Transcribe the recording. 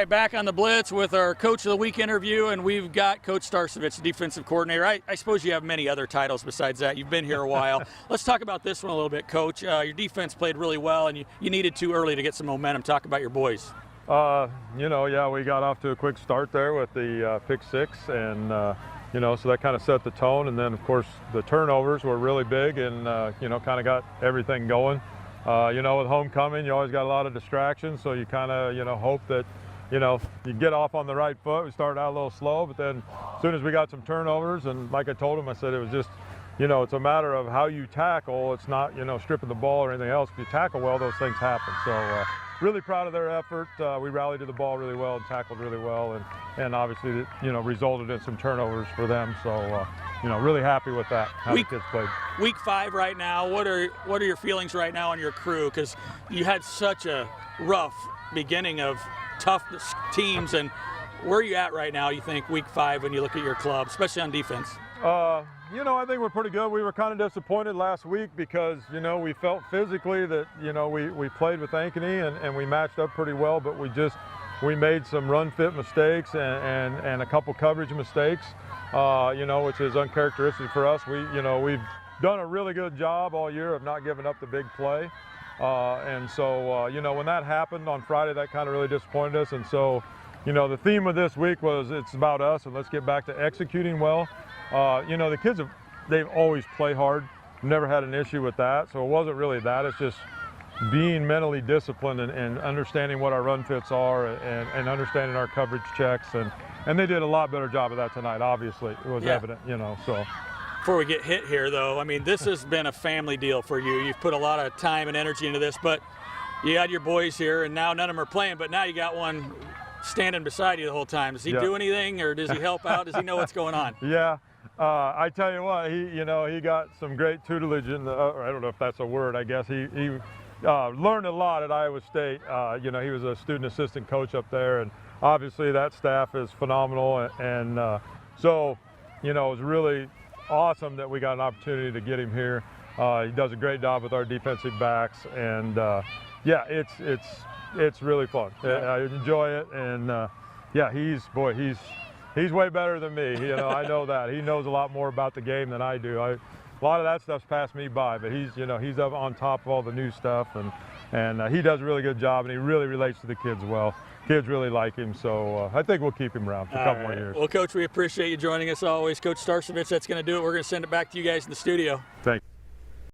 Back on the Blitz with our Coach of the Week interview, and we've got Coach Starcevich, the defensive coordinator. I suppose you have many other titles besides that. You've been here a while. Let's talk about this one a little bit, Coach. Your defense played really well, and you needed to early to get some momentum. Talk about your boys. We got off to a quick start there with the pick six, and so that kind of set the tone. And then, of course, the turnovers were really big, and kind of got everything going. With homecoming, you always got a lot of distractions, so you kind of hope that you get off on the right foot. We started out a little slow, but then as soon as we got some turnovers, and like I told him, I said it was just, it's a matter of how you tackle. It's not, stripping the ball or anything else. If you tackle well, those things happen. So really proud of their effort. We rallied to the ball really well and tackled really well, and obviously, resulted in some turnovers for them. So, really happy with that, how the kids played. Week 5 right now, what are your feelings right now on your crew? Because you had such a rough beginning of tough teams, and where are you at right now, you think, week 5 when you look at your club, especially on defense? I think we're pretty good. We were kind of disappointed last week because, we felt physically that, we played with Ankeny and we matched up pretty well, but we made some run fit mistakes and a couple coverage mistakes, which is uncharacteristic for us. We've done a really good job all year of not giving up the big play. When that happened on Friday, that kind of really disappointed us. And so, the theme of this week was it's about us, and let's get back to executing well. The kids, they've always played hard. Never had an issue with that. So it wasn't really that. It's just being mentally disciplined and understanding what our run fits are and understanding our coverage checks. And they did a lot better job of that tonight, obviously. It was evident, so. Before we get hit here, though, I mean, this has been a family deal for you. You've put a lot of time and energy into this, but you had your boys here, and now none of them are playing, but now you got one standing beside you the whole time. Does he do anything, or does he help out? Does he know what's going on? Yeah. I tell you what, he got some great tutelage in I don't know if that's a word, I guess. He learned a lot at Iowa State. He was a student assistant coach up there, and obviously that staff is phenomenal. And it was really awesome that we got an opportunity to get him here. He does a great job with our defensive backs, and it's really fun. I enjoy it, and he's way better than me. I know that. He knows a lot more about the game than I do. A lot of that stuff's passed me by, but he's up on top of all the new stuff, and he does a really good job, and he really relates to the kids well. Kids really like him, so I think we'll keep him around for a couple more years. Well, Coach, we appreciate you joining us always. Coach Starcevich, that's going to do it. We're going to send it back to you guys in the studio. Thank you.